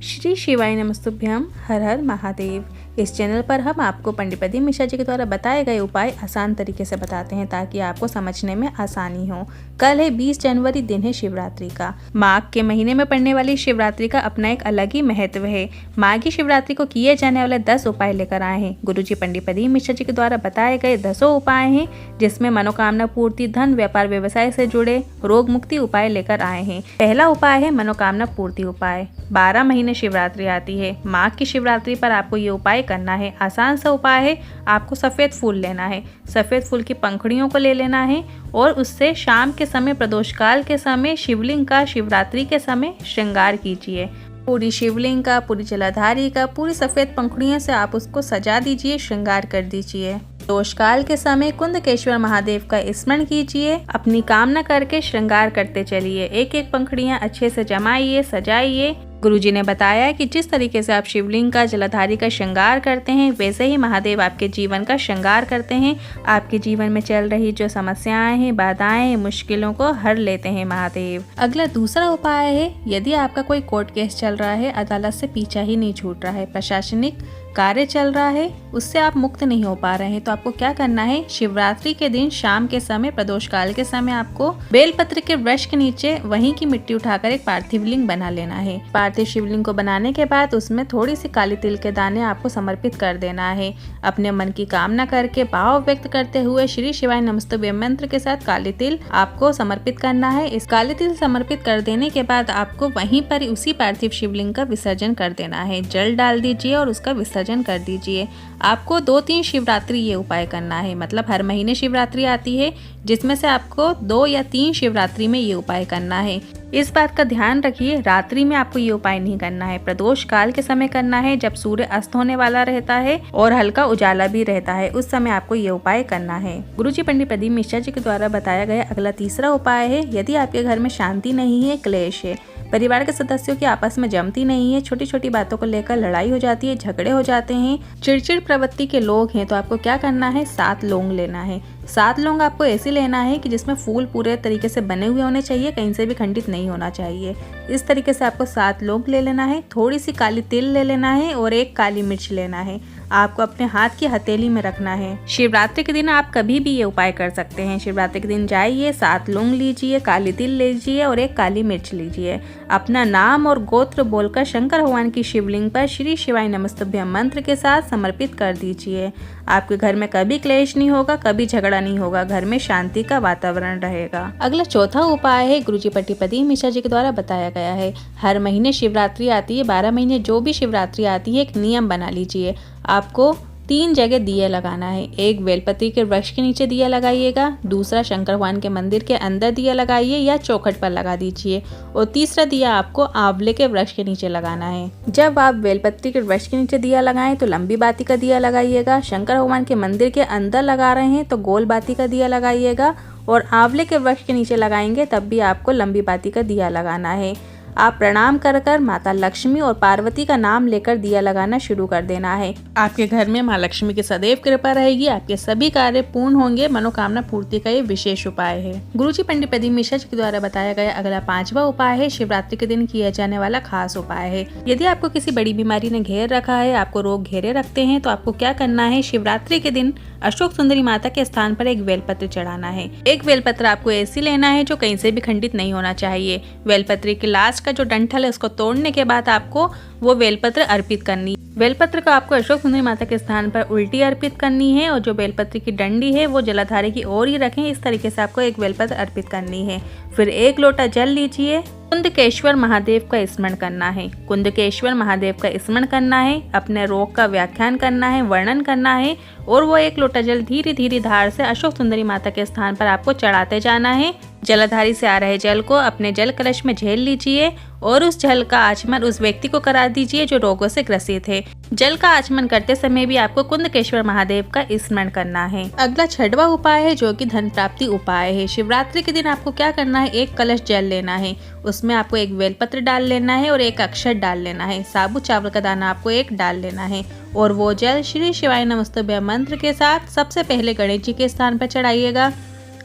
श्री शिवाय नमस्तुभ्यम। हर हर महादेव। इस चैनल पर हम आपको पंडित प्रदीप मिश्रा जी के द्वारा बताए गए उपाय आसान तरीके से बताते हैं ताकि आपको समझने में आसानी हो। कल है 20 जनवरी, दिन है शिवरात्रि का। माघ के महीने में पड़ने वाली शिवरात्रि का अपना एक अलग ही महत्व है। माघी शिवरात्रि को किए जाने वाले 10 उपाय लेकर आए हैं। गुरुजी पंडित प्रदीप मिश्रा जी के द्वारा बताए गए 10 उपाय हैं, जिसमें मनोकामना पूर्ति, धन, व्यापार, व्यवसाय से जुड़े रोग मुक्ति उपाय लेकर आए हैं। पहला उपाय है मनोकामना पूर्ति उपाय। 12 महीने शिवरात्रि आती है। माघ की शिवरात्रि पर आपको ये उपाय करना है। आसान सा उपाय है। आपको सफ़ेद फूल लेना है। सफ़ेद फूल की पंखुड़ियों को ले लेना है और उससे शाम के समय, प्रदोष काल के समय शिवलिंग का शिवरात्रि के समय श्रृंगार कीजिए। पूरी शिवलिंग का, पूरी जलाधारी का, पूरी सफ़ेद पंखुड़ियों से आप उसको सजा दीजिए, श्रृंगार कर दीजिए। प्रदोष काल के समय कुंदकेश्वर महादेव का स्मरण कीजिए। अपनी कामना करके श्रृंगार करते चलिए। एक एक पंखुड़ियाँ अच्छे से जमाइए, सजाइए। गुरुजी ने बताया कि जिस तरीके से आप शिवलिंग का, जलाधारी का श्रृंगार करते हैं, वैसे ही महादेव आपके जीवन का श्रृंगार करते हैं। आपके जीवन में चल रही जो समस्याएं हैं, बाधाएं हैं, मुश्किलों को हर लेते हैं महादेव। अगला दूसरा उपाय है, यदि आपका कोई कोर्ट केस चल रहा है, अदालत से पीछा ही नहीं छूट रहा है, प्रशासनिक कार्य चल रहा है, उससे आप मुक्त नहीं हो पा रहे हैं, तो आपको क्या करना है? शिवरात्रि के दिन शाम के समय, प्रदोष काल के समय आपको बेलपत्र के वृक्ष के नीचे वहीं की मिट्टी उठाकर एक पार्थिव लिंग बना लेना है। पार्थिव शिवलिंग को बनाने के बाद उसमें थोड़ी सी काली तिल के दाने आपको समर्पित कर देना है। अपने मन की कामना करके भाव व्यक्त करते हुए श्री शिवाय नमस्तुभ्यम मंत्र के साथ काली तिल आपको समर्पित करना है। इस काली तिल समर्पित कर देने के बाद आपको वहीं पर उसी पार्थिव शिवलिंग का विसर्जन कर देना है। जल डाल दीजिए और उसका विसर्जन कर दीजिए। आपको 2-3 शिवरात्रि ये उपाय करना है। मतलब हर महीने शिवरात्रि आती है, जिसमें से आपको 2 या 3 शिवरात्रि में ये उपाय करना है। इस बात का ध्यान रखिए, रात्रि में आपको ये उपाय नहीं करना है। प्रदोष काल के समय करना है, जब सूर्य अस्त होने वाला रहता है और हल्का उजाला भी रहता है, उस समय आपको ये उपाय करना है। गुरुजी पंडित प्रदीप मिश्रा जी के द्वारा बताया गया अगला तीसरा उपाय है, यदि आपके घर में शांति नहीं है, क्लेश है, परिवार के सदस्यों की आपस में जमती नहीं है, छोटी छोटी बातों को लेकर लड़ाई हो जाती है, झगड़े हो जाते हैं, चिड़चिड़ प्रवृत्ति के लोग हैं, तो आपको क्या करना है? 7 लौंग लेना है। 7 लौंग आपको ऐसे लेना है कि जिसमें फूल पूरे तरीके से बने हुए होने चाहिए, कहीं से भी खंडित नहीं होना चाहिए। इस तरीके से आपको 7 लौंग ले लेना है। थोड़ी सी काली तिल ले लेना है और एक काली मिर्च लेना है। आपको अपने हाथ की हथेली में रखना है। शिवरात्रि के दिन आप कभी भी ये उपाय कर सकते हैं। शिवरात्रि के दिन जाइए, 7 लौंग लीजिए, काली तिल लीजिए और एक काली मिर्च लीजिए। अपना नाम और गोत्र बोलकर शंकर भगवान की शिवलिंग पर श्री शिवाय नमस्तुभ्यम मंत्र के साथ समर्पित कर दीजिए। आपके घर में कभी क्लेश नहीं होगा, कभी झगड़ा नहीं होगा, घर में शांति का वातावरण रहेगा। अगला चौथा उपाय है, गुरुजी पंडित प्रदीप मिश्रा जी के द्वारा बताया गया है। हर महीने शिवरात्रि आती है। 12 महीने जो भी शिवरात्रि आती है, एक नियम बना लीजिए। आपको 3 जगह दिया लगाना है। एक बेलपत्री के वृक्ष के नीचे दिया लगाइएगा, दूसरा शंकर भगवान के मंदिर के अंदर दिया लगाइए या चौखट पर लगा दीजिए, और तीसरा दिया आपको आंवले के वृक्ष के नीचे लगाना है। जब आप बेलपत्री के वृक्ष के नीचे दिया लगाएं तो लंबी बाती का दिया लगाइएगा। शंकर भगवान के मंदिर के अंदर लगा रहे हैं तो गोल बाती का दिया लगाइएगा, और आंवले के वृक्ष के नीचे लगाएंगे तब भी आपको लंबी बाती का दिया लगाना है। आप प्रणाम कर कर माता लक्ष्मी और पार्वती का नाम लेकर दिया लगाना शुरू कर देना है। आपके घर में माँ लक्ष्मी की सदैव कृपा रहेगी। आपके सभी कार्य पूर्ण होंगे। मनोकामना पूर्ति का ये विशेष उपाय है। गुरुजी पंडित प्रदीप मिश्रा जी के द्वारा बताया गया अगला 5वां उपाय है, शिवरात्रि के दिन किया जाने वाला खास उपाय है। यदि आपको किसी बड़ी बीमारी ने घेर रखा है, आपको रोग घेरे रखते हैं, तो आपको क्या करना है? शिवरात्रि के दिन अशोक सुंदरी माता के स्थान पर एक बेलपत्र चढ़ाना है। एक बेलपत्र आपको ऐसी लेना है जो कहीं से भी खंडित नहीं होना चाहिए। बेलपत्र के लास्ट का जो डंठल है, उसको तोड़ने के बाद आपको वो बेलपत्र अर्पित करनी। बेलपत्र को आपको अशोक सुंदरी माता के स्थान पर उल्टी अर्पित करनी है, और जो बेलपत्र की डंडी है वो जलाधारी की ओर ही रखें। इस तरीके से आपको एक बेलपत्र अर्पित करनी है। फिर 1 लोटा जल लीजिए। कुंदकेश्वर महादेव का स्मरण करना है। कुंदकेश्वर महादेव का स्मरण करना है। अपने रोग का व्याख्यान करना है, वर्णन करना है, और वो 1 लोटा जल धीरे धीरे धार से अशोक सुंदरी माता के स्थान पर आपको चढ़ाते जाना है। जलाधारी से आ रहे जल को अपने जल कलश में झेल लीजिए और उस जल का आचमन उस व्यक्ति को करा दीजिए जो रोगों से ग्रसित है। जल का आचमन करते समय भी आपको कुंदकेश्वर महादेव का स्मरण करना है। अगला 6वां उपाय है, जो कि धन प्राप्ति उपाय है। शिवरात्रि के दिन आपको क्या करना है? 1 कलश जल लेना है। उसमें आपको 1 बेलपत्र डाल लेना है और 1 अक्षत डाल लेना है। साबुत चावल का दाना आपको 1 डाल लेना है, और वो जल श्री शिवाय नमस्तुभ्यम मंत्र के साथ सबसे पहले गणेश जी के स्थान पर चढ़ाइएगा,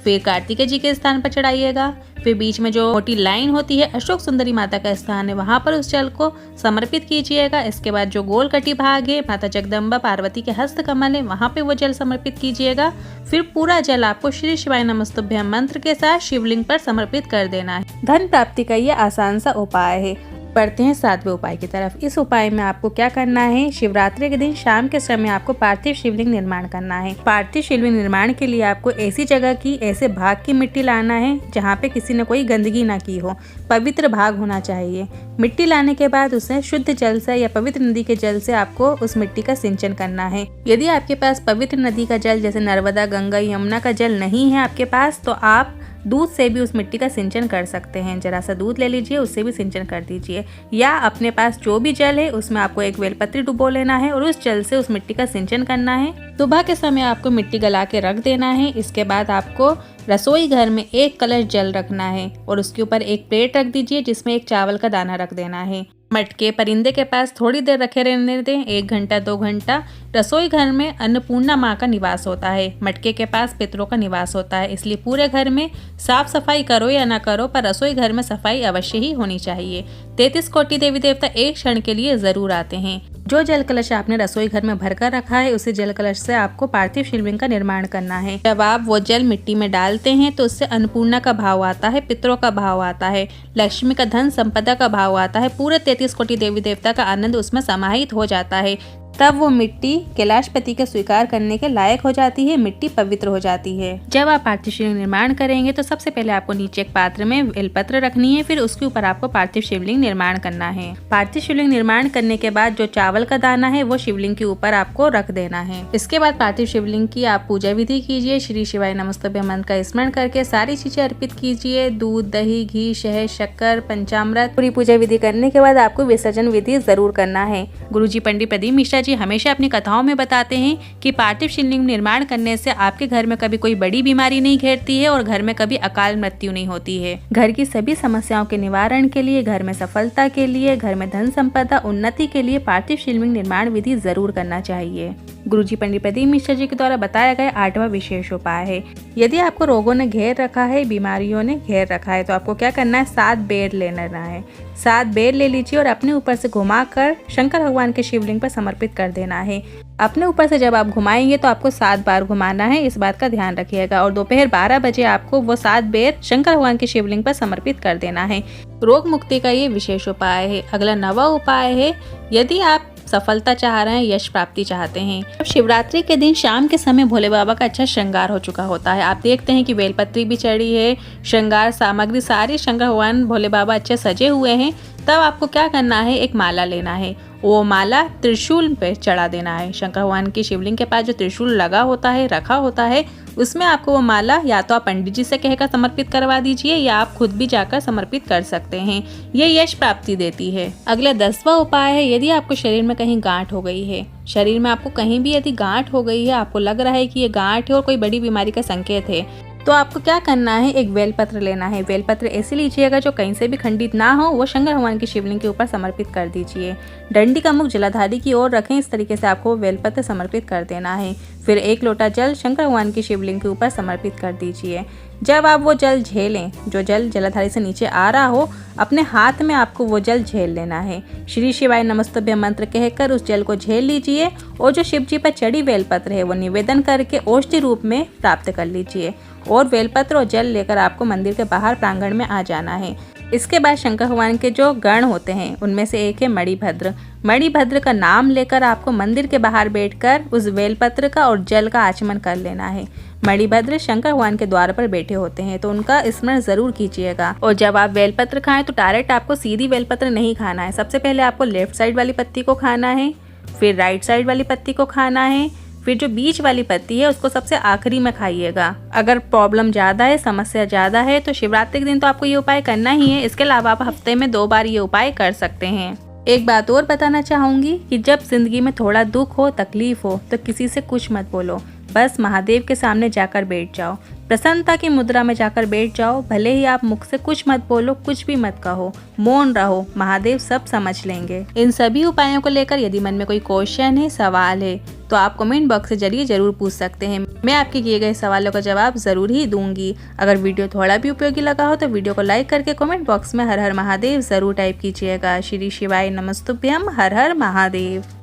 फिर कार्तिकेय जी के स्थान पर चढ़ाइएगा, फिर बीच में जो मोटी लाइन होती है अशोक सुंदरी माता का स्थान है, वहाँ पर उस जल को समर्पित कीजिएगा। इसके बाद जो गोल कटी भाग है माता जगदम्बा पार्वती के हस्त कमल है, वहाँ पे वो जल समर्पित कीजिएगा। फिर पूरा जल आपको श्री शिवाय नमस्तुभ्यम मंत्र के साथ शिवलिंग पर समर्पित कर देना है। धन प्राप्ति का ये आसान सा उपाय है। बढ़ते हैं 7वें उपाय की तरफ। इस उपाय में आपको क्या करना है, शिवरात्रि के दिन शाम के समय आपको पार्थिव शिवलिंग निर्माण करना है। पार्थिव शिवलिंग निर्माण के लिए आपको ऐसी जगह की, ऐसे भाग की मिट्टी लाना है जहाँ पे किसी ने कोई गंदगी ना की हो, पवित्र भाग होना चाहिए। मिट्टी लाने के बाद उसे शुद्ध जल से या पवित्र नदी के जल से आपको उस मिट्टी का सिंचन करना है। यदि आपके पास पवित्र नदी का जल जैसे नर्मदा, गंगा, यमुना का जल नहीं है आपके पास, तो आप दूध से भी उस मिट्टी का सिंचन कर सकते हैं। जरा सा दूध ले लीजिए, उससे भी सिंचन कर दीजिए, या अपने पास जो भी जल है उसमें आपको एक बेलपत्री डुबो लेना है और उस जल से उस मिट्टी का सिंचन करना है। सुबह के समय आपको मिट्टी गला के रख देना है। इसके बाद आपको रसोई घर में 1 कलश जल रखना है और उसके ऊपर एक प्लेट रख दीजिए जिसमें एक चावल का दाना रख देना है। मटके परिंदे के पास थोड़ी देर रखे रहने दें, 1 घंटा 2 घंटा। रसोई घर में अन्नपूर्णा माँ का निवास होता है, मटके के पास पितरों का निवास होता है, इसलिए पूरे घर में साफ सफाई करो या ना करो पर रसोई घर में सफाई अवश्य ही होनी चाहिए। 33 कोटि देवी देवता एक क्षण के लिए जरूर आते हैं। जो जल कलश आपने रसोई घर में भरकर रखा है उसी जल कलश से आपको पार्थिव शिवलिंग का निर्माण करना है। जब आप वो जल मिट्टी में डालते हैं तो उससे अन्नपूर्णा का भाव आता है, पितरों का भाव आता है, लक्ष्मी का धन संपदा का भाव आता है, पूरे 33 कोटि देवी देवता का आनंद उसमें समाहित हो जाता है। तब वो मिट्टी कैलाशपति के स्वीकार करने के लायक हो जाती है, मिट्टी पवित्र हो जाती है। जब आप पार्थिव शिवलिंग निर्माण करेंगे तो सबसे पहले आपको नीचे एक पात्र में बेलपत्र रखनी है, फिर उसके ऊपर आपको पार्थिव शिवलिंग निर्माण करना है। पार्थिव शिवलिंग निर्माण करने के बाद जो चावल का दाना है वो शिवलिंग के ऊपर आपको रख देना है। इसके बाद पार्थिव शिवलिंग की आप पूजा विधि कीजिए। श्री शिवाय नमस्तुभ्यम मंत्र का स्मरण करके सारी चीजें अर्पित कीजिए। दूध, दही, घी, शहद, शक्कर, पंचामृत। पूरी पूजा विधि करने के बाद आपको विसर्जन विधि जरूर करना है। गुरुजी पंडित प्रदीप मिश्रा जी हमेशा अपनी कथाओं में बताते हैं कि पार्थिव शिवलिंग निर्माण करने से आपके घर में कभी कोई बड़ी बीमारी नहीं घेरती है और घर में कभी अकाल मृत्यु नहीं होती है। घर की सभी समस्याओं के निवारण के लिए, घर में सफलता के लिए, घर में धन संपदा उन्नति के लिए पार्थिव शिवलिंग निर्माण विधि जरूर करना चाहिए। गुरुजी पंडित प्रदीप मिश्रा जी के द्वारा बताया गया 8वां विशेष उपाय है। यदि आपको रोगों ने घेर रखा है, बीमारियों ने घेर रखा है, तो आपको क्या करना है, 7 बेर लेना है। 7 बेर ले लीजिए और अपने ऊपर से घुमाकर शंकर भगवान के शिवलिंग पर समर्पित कर देना है। अपने ऊपर से जब आप घुमाएंगे तो आपको 7 बार घुमाना है, इस बात का ध्यान रखिएगा। और दोपहर 12 बजे आपको वो 7 बेर शंकर भगवान के शिवलिंग पर समर्पित कर देना है। रोग मुक्ति का ये विशेष उपाय है। अगला 9वां उपाय है, यदि आप सफलता चाह रहे हैं, यश प्राप्ति चाहते हैं। अब शिवरात्रि के दिन शाम के समय भोले बाबा का अच्छा श्रृंगार हो चुका होता है। आप देखते हैं कि बेलपत्री भी चढ़ी है, श्रृंगार सामग्री सारी शंकर भगवान भोले बाबा अच्छे सजे हुए हैं। तब आपको क्या करना है, एक माला लेना है। वो माला त्रिशूल पे चढ़ा देना है। शंकर भगवान की शिवलिंग के पास जो त्रिशूल लगा होता है, रखा होता है, उसमें आपको वो माला या तो आप पंडित जी से कहकर समर्पित करवा दीजिए या आप खुद भी जाकर समर्पित कर सकते हैं। ये यश प्राप्ति देती है। अगला 10वां उपाय है, यदि आपको शरीर में कहीं गांठ हो गई है, शरीर में आपको कहीं भी यदि गांठ हो गई है, आपको लग रहा है कि ये गांठ है और कोई बड़ी बीमारी का संकेत है, तो आपको क्या करना है, एक बेलपत्र लेना है। बेलपत्र ऐसे लीजिएगा जो कहीं से भी खंडित ना हो, वो शंकर भगवान की शिवलिंग के ऊपर समर्पित कर दीजिए। डंडी का मुख जलाधारी की ओर रखें, इस तरीके से आपको बेलपत्र समर्पित कर देना है। फिर 1 लोटा जल शंकर भगवान की शिवलिंग के ऊपर समर्पित कर दीजिए। जब आप वो जल झेलें, जो जल जलाधारी से नीचे आ रहा हो, अपने हाथ में आपको वो जल झेल लेना है। श्री शिवाय नमस्तुभ्यम मंत्र कहकर उस जल को झेल लीजिए और जो शिव जी पर चढ़ी बेलपत्र है वो निवेदन करके औषधि रूप में प्राप्त कर लीजिए। और बेलपत्र और जल लेकर आपको मंदिर के बाहर प्रांगण में आ जाना है। इसके बाद शंकर भगवान के जो गण होते हैं उनमें से एक है मणिभद्र। मणिभद्र का नाम लेकर आपको मंदिर के बाहर बैठकर उस बेलपत्र का और जल का आचमन कर लेना है। मणिभद्र शंकर भगवान के द्वार पर बैठे होते हैं, तो उनका स्मरण जरूर कीजिएगा। और जब आप बेलपत्र खाएं तो डायरेक्ट आपको सीधी बेलपत्र नहीं खाना है। सबसे पहले आपको लेफ्ट साइड वाली पत्ती को खाना है, फिर राइट साइड वाली पत्ती को खाना है, फिर जो बीच वाली पत्ती है उसको सबसे आखिरी में खाइएगा। अगर प्रॉब्लम ज़्यादा है, समस्या ज़्यादा है, तो शिवरात्रि के दिन तो आपको ये उपाय करना ही है। इसके अलावा आप हफ्ते में 2 बार ये उपाय कर सकते हैं। एक बात और बताना चाहूँगी कि जब जिंदगी में थोड़ा दुख हो, तकलीफ हो, तो किसी से कुछ मत बोलो। बस महादेव के सामने जाकर बैठ जाओ, प्रसन्नता की मुद्रा में जाकर बैठ जाओ। भले ही आप मुख से कुछ मत बोलो, कुछ भी मत कहो, मौन रहो, महादेव सब समझ लेंगे। इन सभी उपायों को लेकर यदि मन में कोई क्वेश्चन है, सवाल है, तो आप कमेंट बॉक्स के जरिए जरूर पूछ सकते हैं। मैं आपके किए गए सवालों का जवाब जरूर ही दूंगी। अगर वीडियो थोड़ा भी उपयोगी लगा हो तो वीडियो को लाइक करके कमेंट बॉक्स में हर हर महादेव जरूर टाइप कीजिएगा। श्री शिवाय नमस्तुभ्यम। हर हर महादेव।